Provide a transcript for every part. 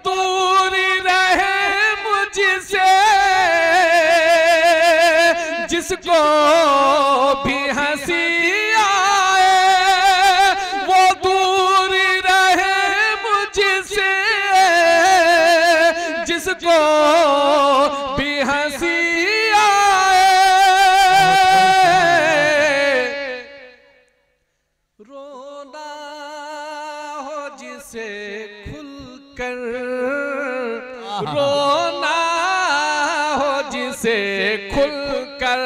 दूर रहे मुझसे, जिसको भी हंसी आए वो दूर रहे मुझसे, जिसको भी हंसी आए। रोना हो जिसे खुलकर, रोना हो जिसे खुलकर,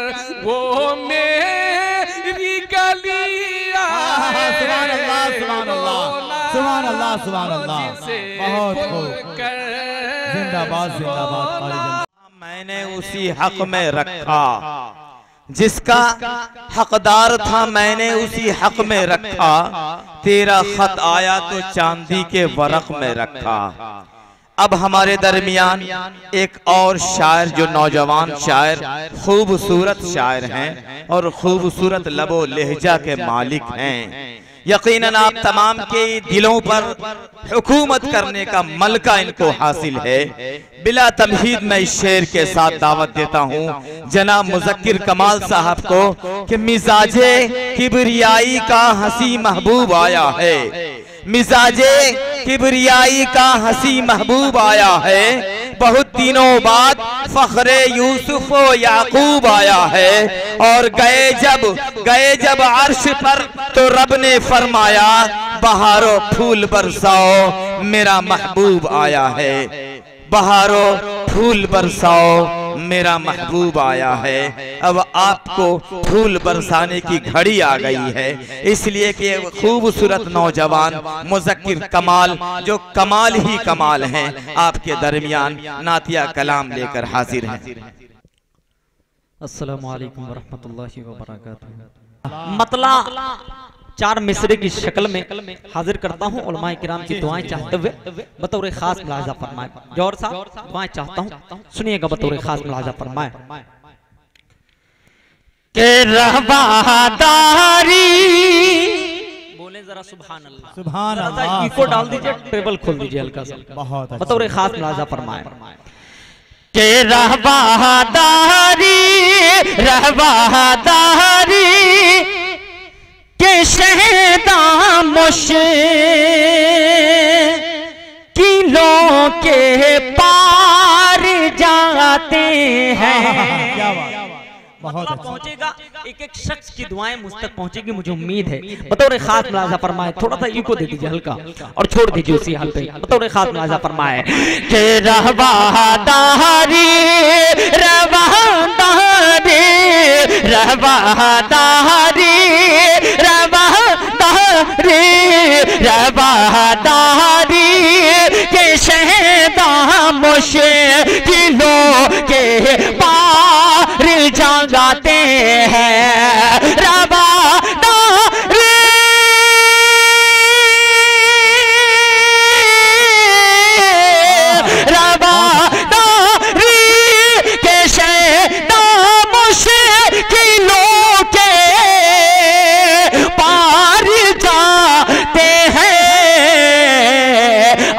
वो मेरी गलियां है। सुभान अल्लाह, सुभान अल्लाह, सुभान अल्लाह, सुभान अल्लाह। बहुत खूब, जिंदाबाद जिंदाबाद। मैंने उसी हक में रखा जिसका हकदार था, मैंने उसी हक में रखा। तेरा खत आया तो चांदी के वरक में रखा। अब हमारे दरमियान एक और शायर, जो नौजवान शायर, खूबसूरत शायर हैं और खूबसूरत लबो लहजा के मालिक हैं। यकीनन आप तमाम के दिलों पर हुकूमत करने का मलका इनको हासिल है। बिला तमहीद मैं इस शेर के साथ दावत देता हूँ जनाब मुज़क्किर कमाल साहब को कि मिजाजे किबरियाई का हंसी महबूब आया है, मिजाजे किबरियाई का हंसी महबूब आया है। बहुत दिनों बाद फखरे यूसुफ व याकूब आया है। और गए जब अर्श पर तो रब ने फरमाया बहारो फूल बरसाओ मेरा महबूब आया है, बहारो फूल बरसाओ मेरा महबूब आया है। अब आपको फूल बरसाने की घड़ी आ गई है, इसलिए कि खूबसूरत नौजवान मुज़क्किर कमाल, जो कमाल ही कमाल हैं, आपके दरमियान नातिया कलाम लेकर हाजिर हैं। अस्सलामु अलैकुम वरहमतुल्लाहि वबरकातुहू। मतला चार मिसरे की शक्ल में हाजिर करता हूँ। उलमाए किराम की दुआएं चाहते हुए बतौर खास मुलाजा फरमाए। जौहर साहब दुआएं चाहता हूँ, सुनिएगा बतौर खास मुलाजा फरमाए। के रहवादारी बोले जरा सुभान अल्लाह, सुभान अल्लाह। इको डाल दीजिए, टेबल खोल दीजिए हल्का सा, बहुत बतौर खास मुलाजा फरमाए। के रहवादारी रहवादारी के शहदा मुश्किलों के पार जाते हैं। क्या बात, बहुत पहुंचेगा, एक एक शख्स की दुआएं मुझ तक पहुंचेगी, मुझे उम्मीद है। बतौर खास मुलाजा फरमाए, थोड़ा सा इको दे दीजिए हल्का और छोड़ दीजिए उसी हाल पे। बतौर खास मुलाजा फरमाए के रहवादारी रहवादारी रहवादारी रहवादारी रहवादारी के शहदा मुश्किलों के पार जाते हैं। रहवादारी रहवादारी के शहदा मुश्किलों के पार जाते हैं।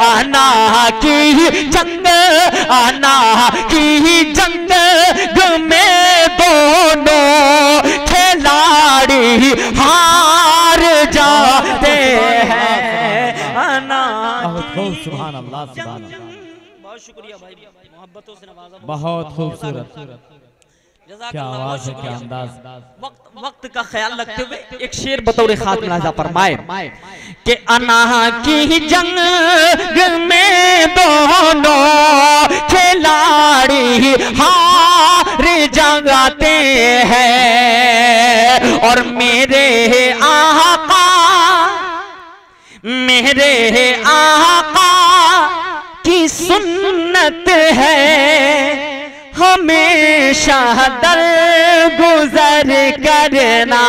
आना की जंग, आना की जंग में दोनों खिलाड़ी हार जाते हैं। आना सुभान अल्लाह, सुभान अल्लाह। बहुत शुक्रिया भाई, मोहब्बतों से नवाजा, बहुत खूबसूरत, क्या आवाज है, क्या अंदाज। वक्त का ख्याल रखते हुए एक शेर बतौर खास मुलाजा फरमाए कि अना की जंग में दोनों खिलाड़ी हार जाते हैं। और मेरे आका की सुन्नत है हमेशा दर गुजर करना।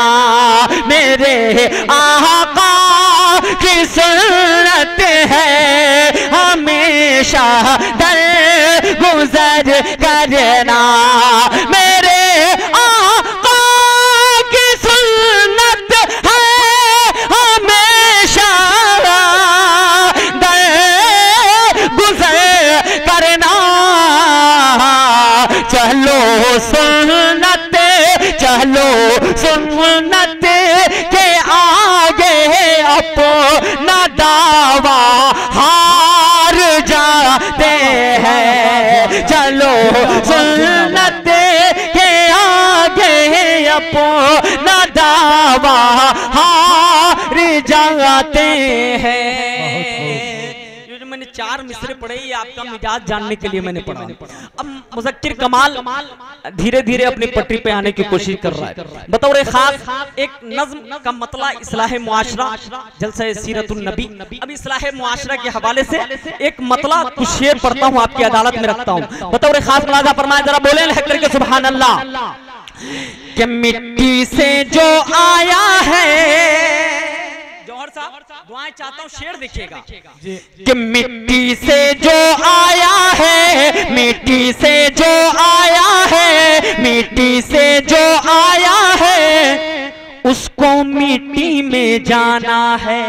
मेरे आका की सुन्नत है हमेशा दर गुजर करना। मेरे आका की सुन्नत है हमेशा दर गुजर आते हैं। ये जो मैंने 4 मिसरे पढ़े ये आपका मिजाज जानने के लिए मैंने पढ़ा। अब मुज़क्किर कमाल धीरे धीरे अपनी पटरी पे आने की कोशिश कर रहा है। बतौर खास एक नज्म का मतला इस्लाह मुआशरा जलसा सीरतुन नबी। अब इस्लाह मुआशरा के हवाले से एक मतला कुछ शेर पढ़ता हूँ, आपकी अदालत में रखता हूँ। बतौर खास मुलाजा फरमाए, जरा बोले लहक करके सुभान अल्लाह। कि मिट्टी से जो आया है, जौहर साहब दुआएं चाहता हूँ, शेर देखिएगा। कि मिट्टी से जो आया है, मिट्टी से जो आया है, मिट्टी से जो आया है, उसको मिट्टी में जाना है।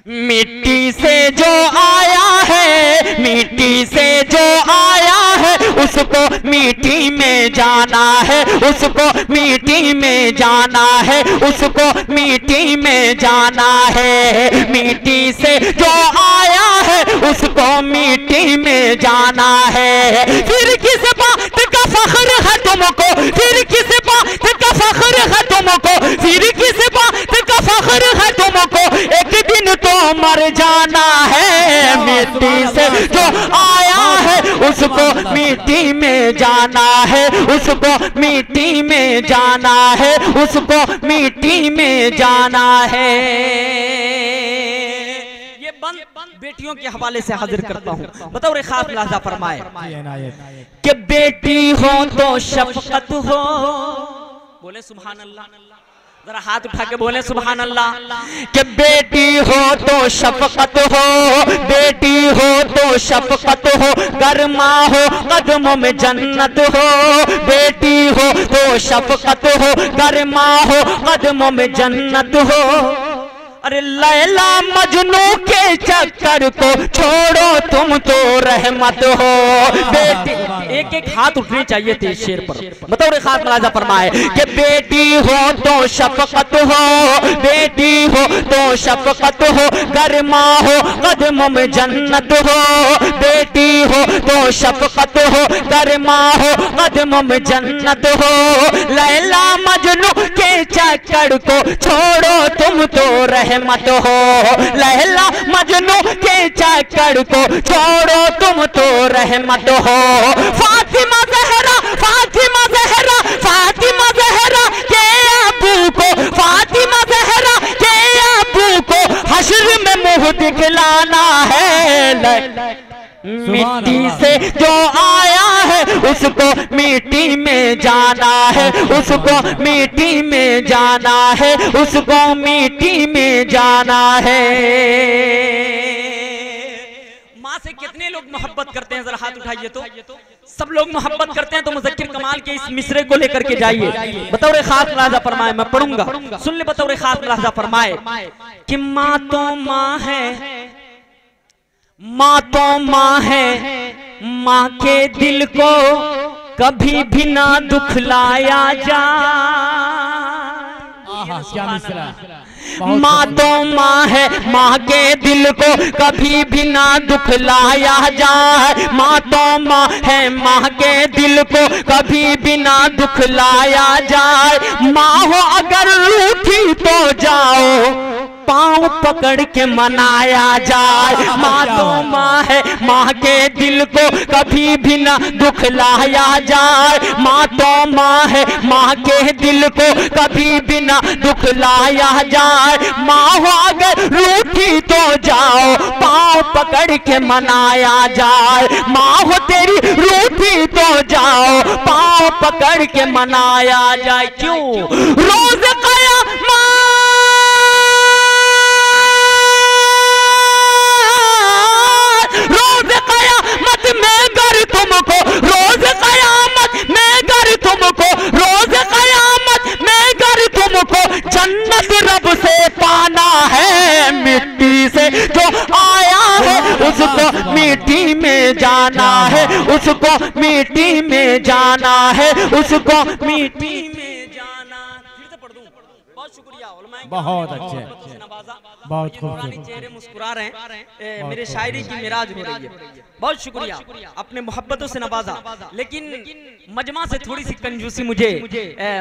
मिट्टी से जो आया है, मिट्टी से जो आया है, उसको मिट्टी में जाना है, उसको मिट्टी में जाना है, उसको मिट्टी में जाना है। मिट्टी से जो आया है, उसको मिट्टी में जाना है। फिर किस बात का फख्र है तुमको, फिर किस बात का फख्र है तुमको, फिर किस बात का फख्र है तुमको, एक दिन तो मर जाना है। मिट्टी से जो आया है, उसको मिट्टी में जाना है, उसको मिट्टी में जाना है, उसको मिट्टी में जाना है। ये बंद बेटियों के हवाले से हाजिर करता हूँ। बताओ रे खास मुलाजा फरमाए कि बेटी हो तो शफकत हो, बोले सुभान अल्लाह, जरा हाथ उठा के बोले सुभान अल्लाह। कि बेटी हो तो शफकत हो, बेटी हो तो शफकत हो, गर्मा हो कदमों में जन्नत हो। बेटी हो तो शफकत हो, गर्मा हो कदमों में जन्नत हो। अरे लैला मजनू के चक्कर को छोड़ो तुम तो रहमत हो। बेटी एक एक हाथ उठने चाहिए थे शेर पर। बताओ रे खास मुलाजा फरमाए कि बेटी हो तो शफकत हो, बेटी हो तो शफकत हो, गर्मा हो कदमों में जन्नत हो। बेटी हो तो शफकत हो, गर्मा हो कदमों में जन्नत हो। लैला मजनू के चक्कर को छोड़ो तुम तो रहमत हो। लैला मजनू के चक्कर को छोड़ो तुम तो रहमत हो। फातिमा ज़हरा, फातिमा ज़हरा, फातिमा ज़हरा के अबू को, फातिमा ज़हरा के अबू को हश्र में मुंह दिखलाना है। मिट्टी से जो आया है, उसको मिट्टी में जाना है, उसको मिट्टी में जाना है, उसको मिट्टी में जाना है। माँ से कितने लोग मोहब्बत करते हैं, जरा हाथ उठाइए तो। सब लोग मोहब्बत करते हैं तो मुज़क्किर कमाल के इस मिसरे को लेकर के जाइए। बतौर खास मुलाजा फरमाए, मैं पढ़ूंगा, सुन ले। बतौर खास मुलाजा फरमाए कि माँ तो माँ है, माँ तो माँ है, माँ के दिल को कभी भी ना दुखलाया जा। क्या मिसरा। माँ तो माँ है, माँ के दिल को कभी भी ना दुखलाया जाए। माँ तो माँ है, माँ के दिल को कभी भी ना दुखलाया जाए। माँ हो अगर रूठी तो जाओ, पाँव पकड़ के मनाया जाए। माँ तो माँ है, माँ के दिल को कभी भी ना दुखलाया जाए। माँ तो माँ है, माँ के दिल को कभी भी ना दुखलाया जाए। माँ हो अगर रूठी तो जाओ, पाँव पकड़ के मनाया जाए। माँ हो तेरी रूठी तो जाओ, पाँव पकड़ के मनाया जाए। क्यों? रोज क़यामत, रोज क़यामत में गर तुमको, रोज क़यामत में गर तुमको, रोज क़यामत में गर तुमको जन्नत रब से पाना है। मिट्टी से जो आया है, उसको मिट्टी में जाना है, उसको मिट्टी में जाना है, उसको मिट्टी में जाना। फिर से पढ़ दूं। बहुत शुक्रिया उलमाए बहुत अच्छे, बहुत खूबसूरत चेहरे मुस्कुरा रहे हैं। मेरे शायरी की मिराज हो रही है। बहुत शुक्रिया, अपने मोहब्बतों से नवाजा। लेकिन मजमा से थोड़ी सी कंजूसी मुझे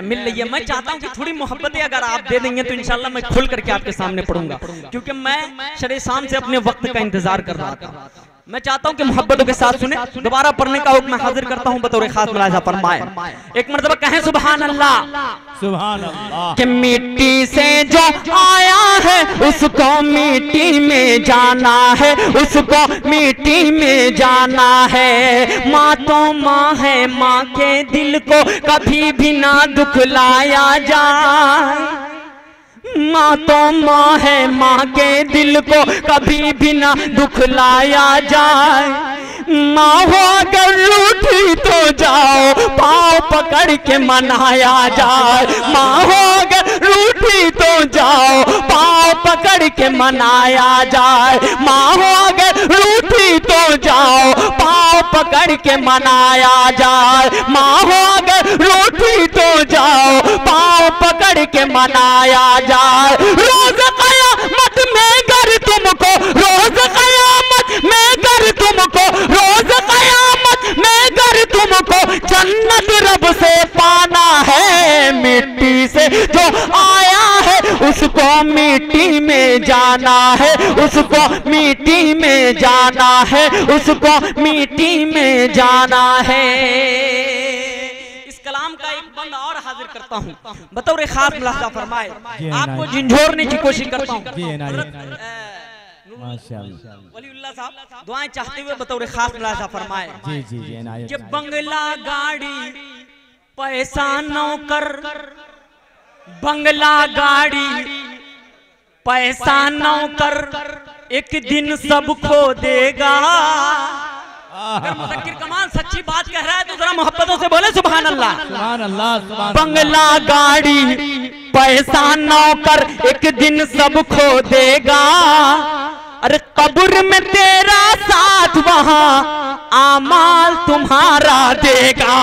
मिल रही है। मैं चाहता हूं कि थोड़ी मोहब्बतें अगर आप दे देंगे तो इंशाल्लाह मैं खुल करके आपके सामने पढ़ूंगा, क्योंकि मैं शरे शाम से अपने वक्त का इंतजार कर रहा था। मैं चाहता हूं कि मोहब्बतों के साथ सुने। दोबारा पढ़ने का हुक्म हाजिर करता हूं बतौर खास मुलाहिजा फरमाए। एक मर्तबा कहें सुभान अल्लाह। सुभान अल्लाह। कि मिट्टी से जो आया है उसको मिट्टी में जाना है, उसको मिट्टी में जाना है। माँ तो माँ है, माँ के दिल को कभी भी ना दुखलाया जाए। माँ तो माँ है, माँ के दिल को कभी भी ना दुखलाया जाए। माँ हो अगर रूठी तो जाओ पाँव पकड़ के मनाया जाए। माँ हो अगर रूठी तो जाओ पाँव पकड़ के मनाया जाए। माँ हो अगर रूठी तो जाओ पाँव पकड़ के मनाया जाए। माँ हो अगर रूठी तो जाओ पाँव पकड़ के मनाया जाए। रोज कयामत में गर तुमको, रोज कयामत में गर तुमको, रोज कयामत में गर तुमको जन्नत रब से पाना है। मिट्टी से जो आया है उसको मिट्टी में जाना है, उसको मिट्टी में जाना है, उसको मिट्टी में जाना है। कलाम का एक बंद और हाजिर करता हूँ बतौर खास मुलाहिजा फरमाए। आपको झिंझोरने की कोशिश करता हूँ। वलीउल्लाह साहब दुआएं चाहते हुए बतौर खास मुलाहिजा फरमाए। जी जी जी। कि बंगला गाड़ी पैसा नौकर, बंगला गाड़ी पैसा नौकर एक दिन सब खो देगा। अगर मुज़क्किर कमाल सच्ची बात कह रहा है तो जरा मोहब्बतों से बोले सुभान अल्लाह। सुभान अल्लाह, सुभान। बंगला गाड़ी पैसा नौकर एक दिन सब खो देगा। अरे कब्र में तेरा साथ वहाँ आमाल तुम्हारा देगा।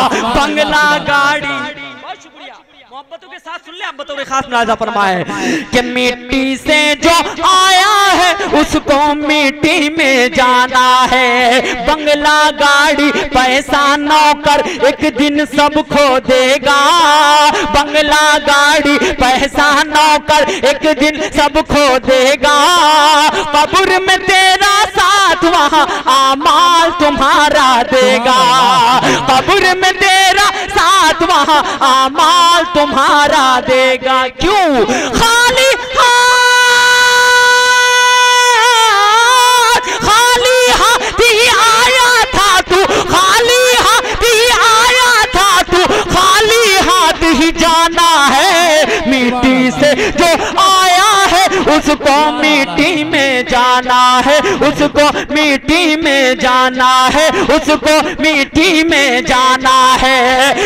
बंगला गाड़ी, बहुत शुक्रिया, मोहब्बतों के साथ सुन ले आप बतौर खास मुलाहिजा फरमाए। कि मिट्टी से जो आया है उसको मिट्टी में जाना है। बंगला गाड़ी पैसा नौकर एक दिन सब खो देगा। बंगला गाड़ी पैसा नौकर एक दिन सब खो देगा। कब्र में तेरा साथ वहाँ आमाल तुम्हारा देगा। कब्र में तेरा साथ वहाँ आमाल तुम्हारा देगा। क्यों? खाली हाथ ही आया था तू, खाली हाथ ही आया था तू, खाली हाथ ही जाना है। मिट्टी से जो आया है उसको मिट्टी में जाना है, उसको मिट्टी में जाना है, उसको मिट्टी में जाना है।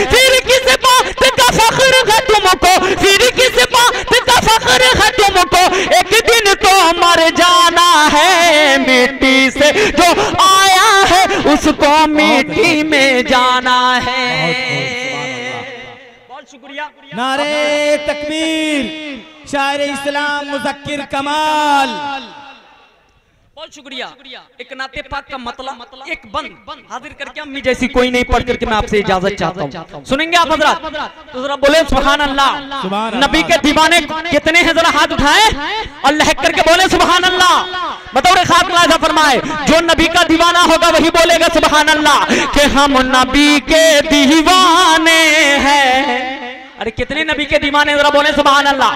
फिर किस बात का फख्र है तुमको, फिर किस बात का फख्र है तुमको, एक दिन तो मर जाना है। मिट्टी से जो आया है उसको मिट्टी में जाना है। बहुत शुक्रिया। नारे तकबीर, शायर इस्लाम मुज़क्किर कमाल। बहुत शुक्रिया। एक नाते पाक का मतलब एक बंद हाजिर करके अम्मी जैसी कोई नहीं पढ़ करके मैं आपसे इजाजत चाहता हूँ। सुनेंगे आप हजरात? तो जरा बोले सुभान अल्लाह। नबी के दीवाने कितने हैं जरा हाथ उठाए और लहक करके बोले सुभान अल्लाह। बतौर खास मुलाहिजा फरमाए, जो नबी का दीवाना होगा वही बोलेगा सुभान अल्लाह। कि हम नबी के दीवाने हैं। अरे कितने नबी के दीवाने जरा बोले सुभान अल्लाह।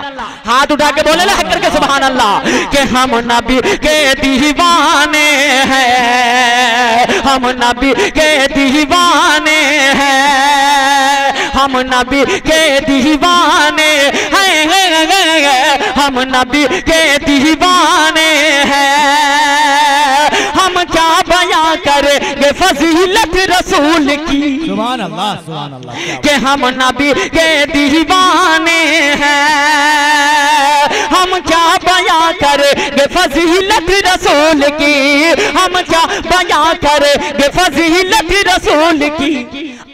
हाथ उठा के बोले लहक करके सुभान अल्लाह। कि हम नबी के दीवाने हैं, हम नबी के दीवाने हैं, हम नबी के दीवाने हैं, हम नबी के दीवाने हैं। हम क्या बयां करेंगे फजीलत रसूल की। सुभान अल्लाह, सुभान अल्लाह। कि हम नबी के दीवाने हैं, हम क्या बयां करेंगे फजीलत रसूल की, हम क्या बयां करेंगे फजीलत रसूल की।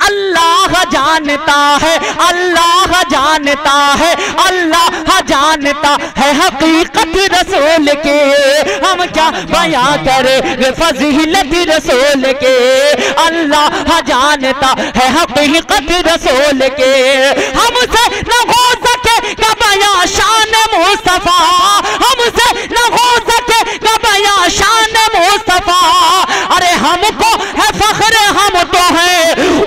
अल्लाह जानता है, अल्लाह जानता है, अल्लाह जानता है हकीकत रसूल के। हम क्या बयां करें फजीलत रसूल के। अल्लाह जानता है हकीकत रसूल के। हमसे न हो सके बयां शान मुस्तफा, हमसे न हो सके बयां शान मुस्तफा। अरे हमको है फख्र, हम तो है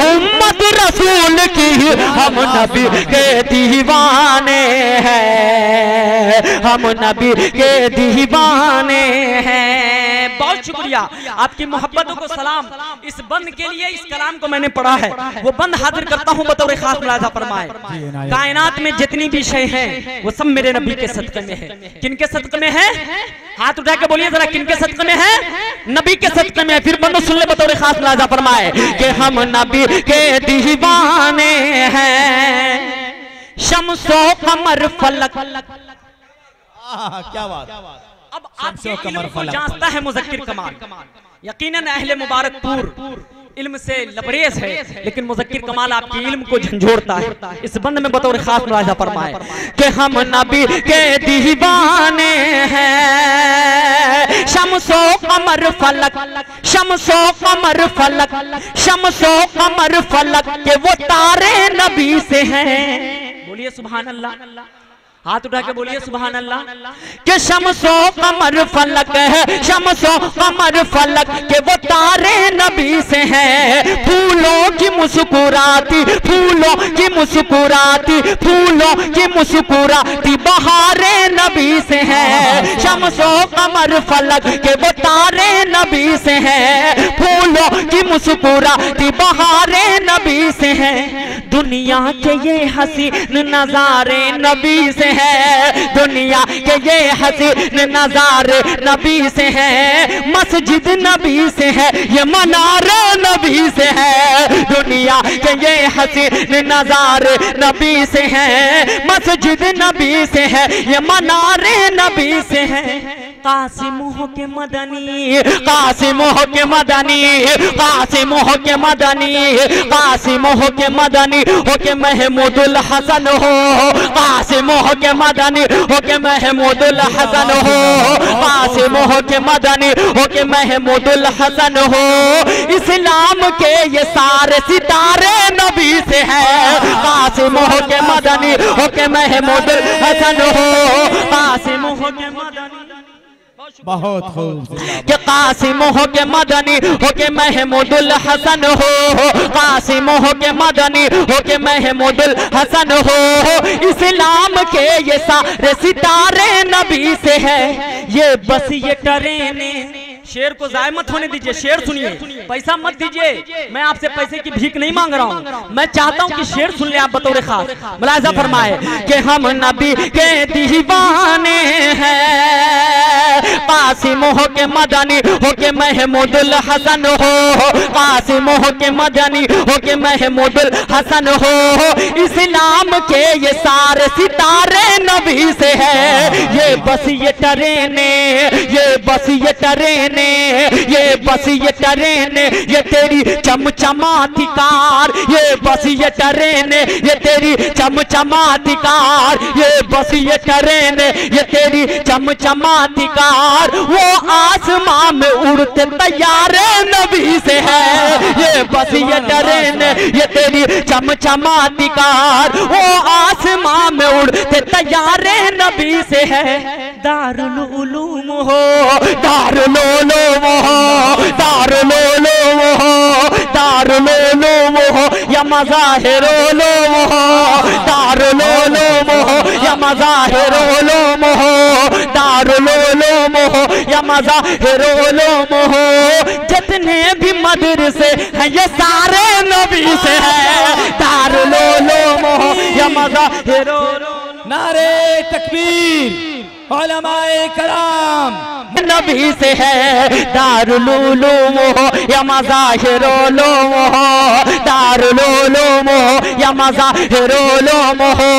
उम्मत रसूल की, हम नबी के दीवाने हैं, हम नबी के दीवाने हैं। बहुत शुक्रिया, आपकी मोहब्बतों को सलाम। इस बंद के लिए इस कलाम को मैंने पढ़ा है, वो बंद हाजिर करता हूँ बतौर खास मुलाजा फरमाए। कायनात में जितनी भी शय हैं वो सब मेरे नबी के सदक़े में है। किनके सदक़े में है? हाथ उठा के बोलिए जरा, किनके सदक़े में है? नबी के सदक़े में। फिर बंदो सुन ले बतौर खास मुलाजा फरमाए कि हम नबी के दीवाने हैं। शम्सो कमर फलक, क्या बात। अब आपके इल्म को जांचता है मुज़क्किर कमाल। यकीनन अहले मुबारकपुर इल्म से लबरेज है, लेकिन मुज़क्किर कमाल आपके इल्म को झंझोड़ता है। इस बंद में बतौर खास मुलाजा फरमाए कि हम नबी के दीवाने हैं। शम्सो कमर फलक, शम्सो कमर फलक, शम्सो कमर फलक के वो तारे नबी से हैं। बोलिए सुभान अल्लाह, हाथ उठा के बोलिए सुभान अल्लाह। कि शम्सो कमर फलक है, शम्सो कमर फलक के वो तारे नबी से हैं। फूलों की मुस्कुराती, फूलों की मुस्कुराती, फूलों की मुस्कुराती बहारे नबी से हैं। शम्सो कमर फलक के वो तारे नबी से हैं। फूलों की मुस्कुराती बहारे नबी से हैं। दुनिया के ये हसीन नजारे नबी से है, दुनिया के ये हसीन नजारे नबी से है। मस्जिद नबी से है, ये मनारा नबी से है। दुनिया के ये हसीन नजारे नबी से है। मस्जिद नबी से है, ये मनारे नबी से है। कासिम हो के मदनी, कासिम हो के मदनी, कासिम हो के मदनी, कासिम हो के मदनी हो के महमूदुल हसन हो। कासिम हो के मदनी हो के महमूदुल हसन हो। कासिम हो के मदनी हो के महमूदुल हसन हो। इस्लाम के ये सारे सितारे नबी से है। कासिम हो के मदनी हो के महमूदुल हसन हो। कासिम हो के मदनी, बहुत खूब। कि कासिम हो के मदनी हो के महमूदुल हसन हो। कासिम हो के मदनी हो के महमूदुल हसन हो। इस्लाम के ये सारे सितारे नबी से है। ये बस ये ट्रेने, शेर को जाय मत होने दीजिए, शेर सुनिए, पैसा मत दीजिए। मैं आपसे पैसे की भीख नहीं मांग रहा हूँ, मैं चाहता हूँ कि शेर सुन ले आप बतौर खास। मुलाहिजा फरमाए कि हम नबी के दीवाने हैं। कासिम हो के मदनी हो के महमूदुल हसन हो। कासिम हो के मदनी हो के महमूदुल हसन हो। इस्लाम के ये सारे सितारे नबी से है। ये बस ये ट्रेने, ये बस ये ट्रेने, ये बस ये ट्रेने, ये तेरी चमचमाती कार। ये बस ये ट्रेने, ये तेरी चमचमाती कार। ये बस ये ट्रेने, ये तेरी चमचमाती कार। वो आसमां में उड़ते तैयारे नबी से है। ये बस ये ट्रेने, ये तेरी चमचमाती कार। वो आसमां में उड़ते तैयारे नबी से है। दारुल उलूम हो, दारुल उलूम हो, दारुल उलूम हो, दारुल उलूम हो या मज़ाहिर उलूम हो। दारुल उलूम हो या मज़ाहिर उलूम हो। दारुल उलूम हो या मज़ाहिर उलूम हो। जितने भी मदरसे हैं ये सारे नबी से है। दारुल उलूम हो या मज़ाहिर उलूम। नारे तकबीर, उलमाए कराम नबी से है दारुल उलूम हो या मज़ाहिर उलूम हो, दारुल उलूम हो या मज़ाहिर उलूम हो।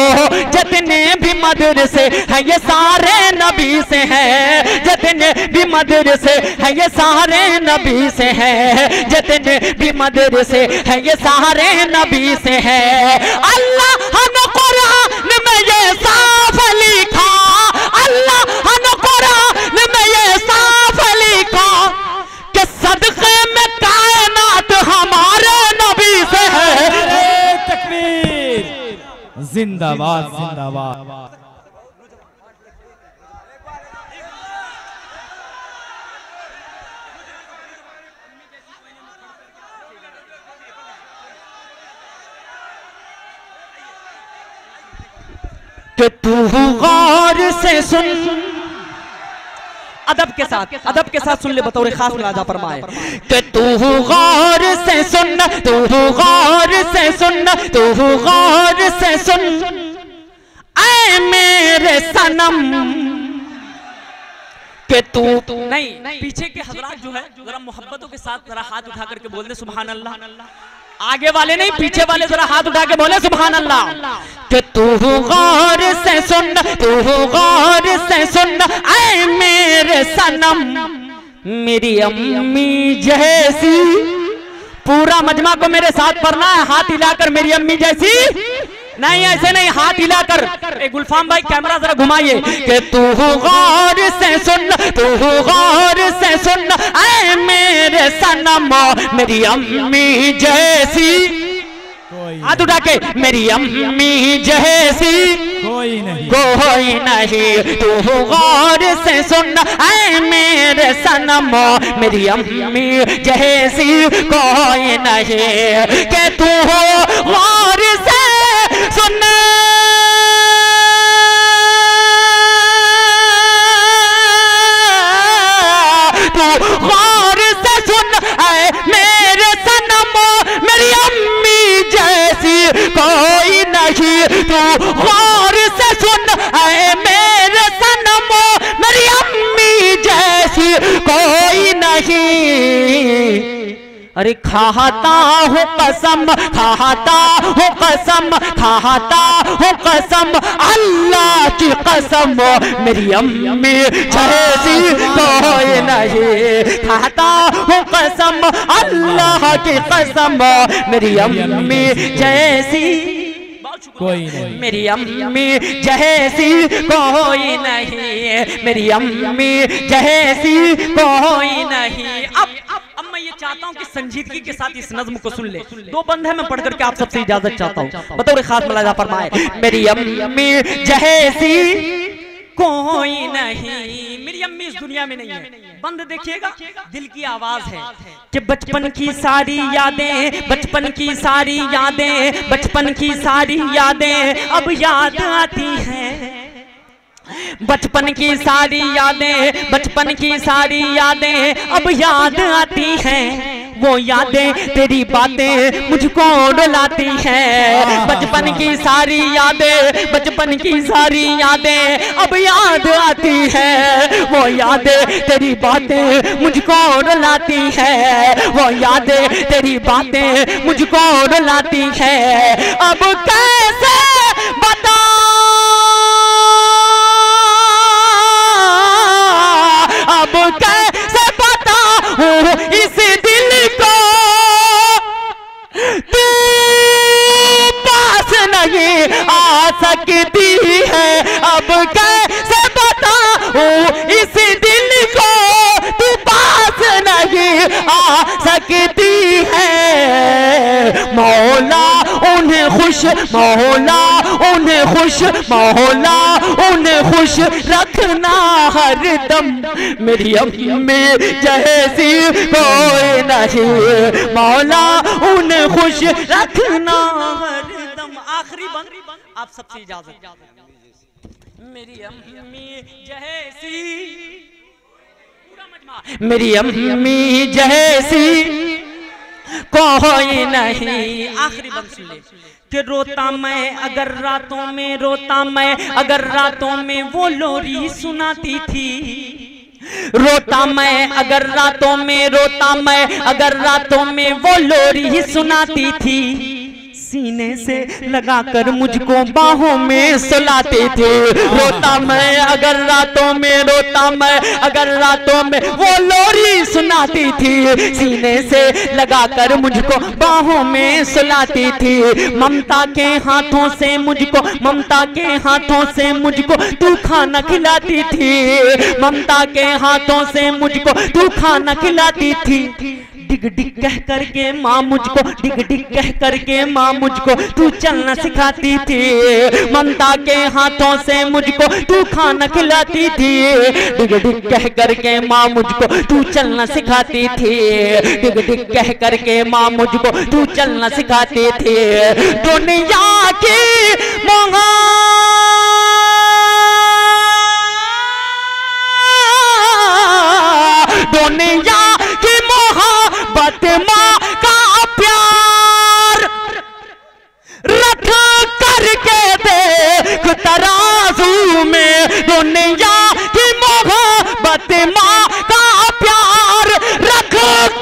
जितने भी मदरसे हैं ये सारे नबी से हैं, जितने भी मदरसे हैं ये सारे नबी से हैं, जितने भी मदरसे हैं ये सारे नबी से हैं। अल्लाह ने कुरान में ये साफ लिखा, अल्लाह ने कुरान में ये साफ लिखा कि सदक़े में कायनात हमारे नबी से है। तकबीर, जिंदाबाद जिंदाबाद। कि तू गौर से सुन, अदब के साथ सुन ले, बतौर खास मुलाजा फरमाए कि तू गौर से सुन, तू गौर से सुन, तू गौर से सुन, ऐ मेरे सनम कि तू नहीं, पीछे के हजरात जो है जरा मोहब्बतों के साथ जरा हाथ उठा करके बोल दे सुभान अल्लाह। आगे वाले नहीं, पीछे वाले जरा हाथ उठा के बोले सुभान अल्लाह। कि तू गौर से सुन, तू गौर से सुन, ऐ मेरे सनम मेरी अम्मी जैसी। पूरा मजमा को मेरे साथ पढ़ना है, हाथ हिलाकर मेरी अम्मी जैसी नहीं, ऐसे नहीं, हाथ हिलाकर। गुलफाम भाई कैमरा जरा घुमाइए। कि तू गौर से सुन, तू गौर से सुन, ऐ मेरे सनम मेरी अम्मी जैसी। हाथ उठा के मेरी अम्मी जैसी कोई नहीं, कोई नहीं। तू गौर से सुन, ऐ मेरे सनम मेरी अम्मी जैसी कोई नहीं। कि तू गौर से सुन, तू गौर से सुन, ऐ मेरे सनम मेरी अम्मी जैसी कोई नहीं। तू गौर से सुन, ऐ मेरे सनम मेरी अम्मी जैसी कोई नहीं। अरे खाता हूँ कसम, खाता हूँ कसम, खाता हूँ कसम, अल्लाह की कसम मेरी अम्मी जैसी कोई नहीं। खाता हूँ कसम अल्लाह की कसम मेरी अम्मी जैसी कोई नहीं, मेरी अम्मी जैसी कोई नहीं, मेरी अम्मी जैसी कोई नहीं। अब मैं ये चाहता हूँ कि संजीदगी के साथ इस नज्म को सुन ले। दो बंद है, मैं पढ़ करके आप सबसे इजाजत चाहता हूँ। बतौर खास मुलाजा फरमाए मेरी अम्मी जैसी कोई नहीं। मेरी अम्मी इस दुनिया में नहीं है। बंद देखिएगा, दिल की आवाज है कि बचपन की सारी यादें, बचपन की सारी यादें, बचपन की सारी यादें अब याद आती हैं। बचपन की सारी यादें, बचपन की सारी यादें अब याद आती हैं। वो यादें तेरी बातें मुझको रुलाती हैं। बचपन की सारी यादें, बचपन की सारी यादें अब याद आती हैं। वो यादें तेरी बातें मुझको रुलाती हैं। वो यादें तेरी बातें मुझको रुलाती हैं। अब कैसे बता, अब कैसे बताऊं इस दिल को, तू पास नहीं आ सकती है। अब कैसे बताऊं इस दिल को, तू पास नहीं आ सकती है। मौला उन्हें खुश, मौला उन्हें खुश, मौला उन्हें खुश रखना हरदम मेरी अम्मी जैसी कोई नहीं। मौला उन्हें खुश रखना हरदम। आखिरी बंद आप सबसे इजाजत। मेरी अम्मी जैसी, मेरी अम्मी जैसी कोई नहीं। आखिरी बंद सुन ले कि रोता मैं अगर रातों में, रोता मैं अगर रातों में वो लोरी सुनाती थी। रोता मैं अगर रातों में, रोता मैं अगर रातों में वो लोरी सुनाती थी। सीने से लगाकर मुझको बाहों में सुलाते थे। रोता मैं अगर रातों में, रोता मैं अगर रातों में वो लोरी सुनाती थी। सीने से लगाकर मुझको बाहों में सुलाती थी। ममता के हाथों से मुझको, ममता के हाथों से मुझको तू खाना खिलाती थी। ममता के हाथों से मुझको तू खाना खिलाती थी। डिग डिग कह करके माँ मुझको, डिग डिग कह करके माँ मुझको तू चलना सिखाती थी। ममता के हाथों से मुझको तू खाना खिलाती थी। डिग डिग कह करके माँ मुझको तू चलना सिखाती थी। डिग डिग कह करके माँ मुझको तू चलना सिखाती थी। दुनिया की मोहा दुनिया की मोहब्बत माँ का प्यार रख करके देख तराजू में। दुनिया की मोहब्बत माँ का प्यार रख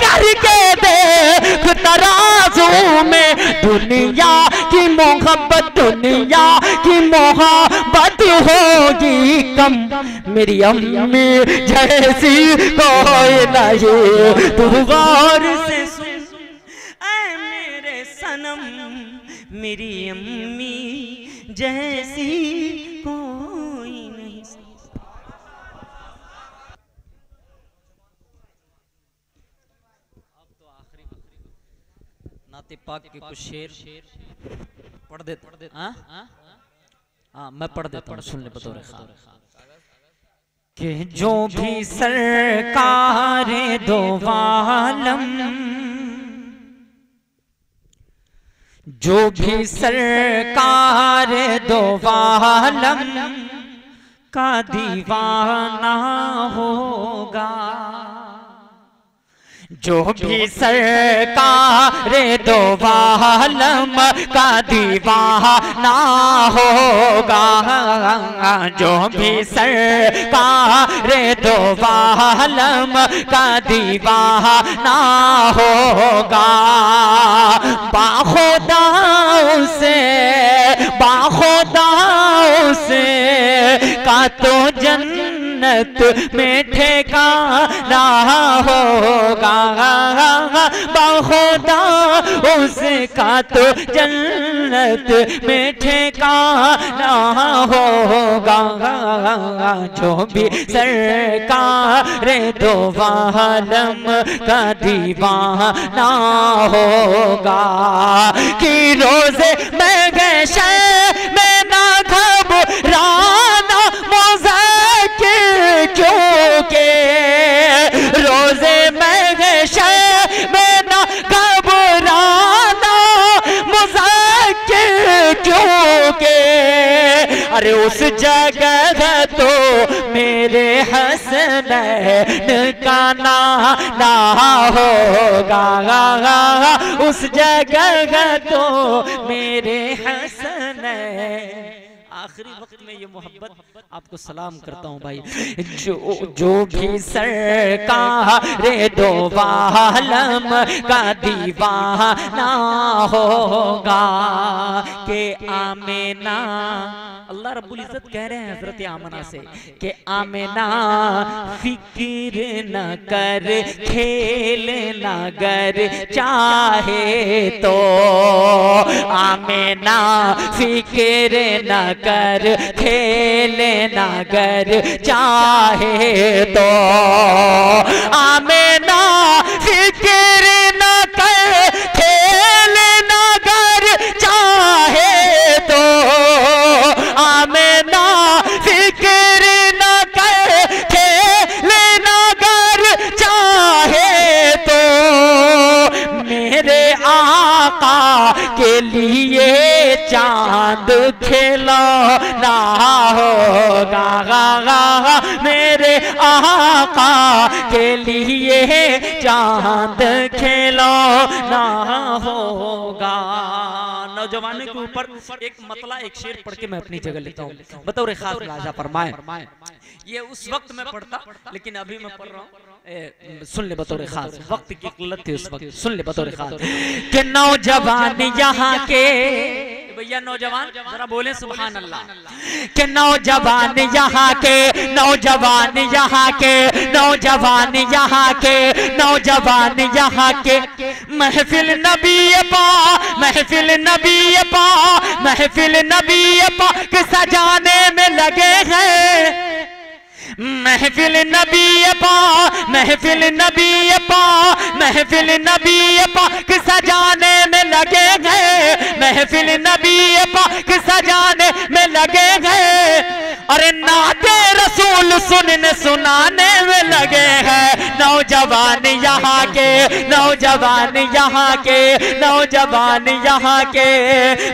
करके देख तराजू में। दुनिया की मोहब्बत, दुनिया की मोहब्बत होगी कम, मेरी अम्मी जैसी कोई नहीं। तू गौर से सुन ऐ मेरे सनम, मेरी अम्मी जैसी कोई नहीं। अब तो आखिरी नाते पाक के कुछ शेर पढ़ देते। हाँ मैं पढ़ देता हूँ, सुन ले बतौर खास कि जो भी सरकार दो आलम, जो भी सरकार दो आलम का दीवाना होगा। जो भी सरकार दो आलम का दीवाना होगा। जो भी सरकार दो आलम का दीवाना होगा। बाखुदाओं से, बाखुदाओं से का तो जन्नत में ठिकाना होगा। बाखुदा उसका तो जन्नत में ठिकाना होगा। जो भी सरकार दो आलम का दीवाना होगा। कि रोज़े में गशे में ना घबराना मुज़क्किर क्योंकि रोज़े में गशे में ना घबराना मुज़क्किर क्योंकि अरे उस जगह तो मेरे हसनैन का ना होगा। उस जगह तो मेरे हसनैन। आखिरी वक्त में ये मोहब्बत आपको सलाम करता हूँ भाई। जो भी सरकार दो आलम का दीवाना होगा। के आमिना, अल्लाह रब्बुल इज्जत कह रहे हैं हजरत आमना से कि आमिना फिक्र न कर, खेल न कर चाहे तो। आमिना फिक्र न कर, खेल न कर चाहे तो। आमिना फिक्र न कर, खेल न कर चाहे तो। आमिना फिक्र न कर, खेल न कर चाहे तो। मेरे आका के लिए चांद चांद खेलो ना होगा मेरे आका के लिए चांद खेलो ना होगा। नौजवानों के ऊपर एक मतला एक शेर पढ़ के मैं अपनी जगह लेता हूँ। बतौर खास मुलाजा फरमाए, ये उस वक्त में पढ़ता लेकिन अभी मैं पढ़ रहा हूँ, सुन ले बतौर खास, वक्त की किल्लत थी उस वक्त, सुन ले बतौर खास कि नौजवान यहाँ के, भैया नौजवान जरा बोले सुभान अल्लाह, कि नौजवान यहाँ के, नौजवान यहाँ के, नौजवान यहाँ के, नौजवान यहाँ के महफिल नबी पा, महफिल नबी पा, महफिल नबी पा के सजाने में लगे हैं। महफिल नबी पा, महफिल नबी पा, महफिल नबी पाक सजाने में लगे गए, महफिल नबी पाक सजाने में लगे गए। अरे नाते रसूल सुनने सुनाने में लगे हैं। नौजवान यहाँ के, नौजवान यहाँ के, नौजवान यहाँ के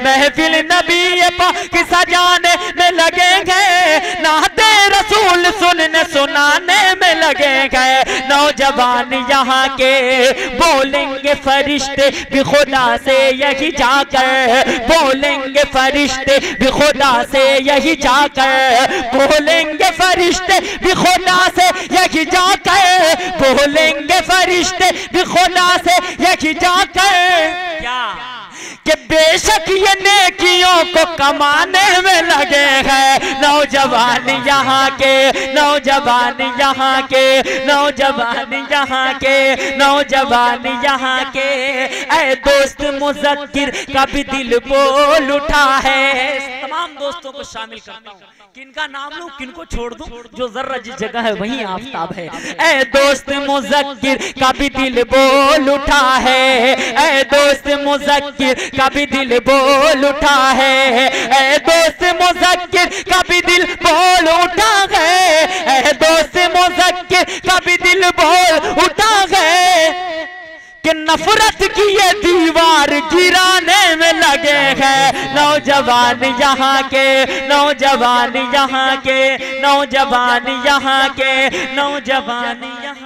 महफिल नबी पाक सजाने में लगे गए, नाते रसूल सुनने सुनाने में लगे गए। नौजवान यहाँ के बोलेंगे फरिश्ते भी खुदा से यही जाकर, बोलेंगे फरिश्ते भी खुदा से यही जाकर, बोलेंगे फरिश्ते भी खुदा से यही जाकर, बोलेंगे फरिश्ते भी खुदा से यही जाकर क्या कि बेशक ये नेकियों को कमाने में लगे हैं। नौजवान यहाँ के, नौजवान यहाँ के, नौजवान यहाँ के, नौजवान यहाँ के ऐ दोस्त मुज़क्किर का भी दिल बोल उठा है। तमाम दोस्तों को शामिल करता हूँ, किनका नाम लूं किनको छोड़ दूं, जो जर्रा जिस जगह है वहीं आफताब है। ऐ दोस्त मुज़क्किर का भी दिल बोल उठा है, ऐ दोस्त मुज़क्किर का भी दिल बोल उठा है, ऐ दोस्त मुज़क्किर का भी दिल बोल उठा है, ऐ दोस्त मुज़क्किर का भी दिल बोल उठा है कि नफरत की ये दीवार गिराने में लगे हैं। नौजवान यहाँ के, नौजवान यहाँ के, नौजवान यहाँ के, नौजवान यहाँ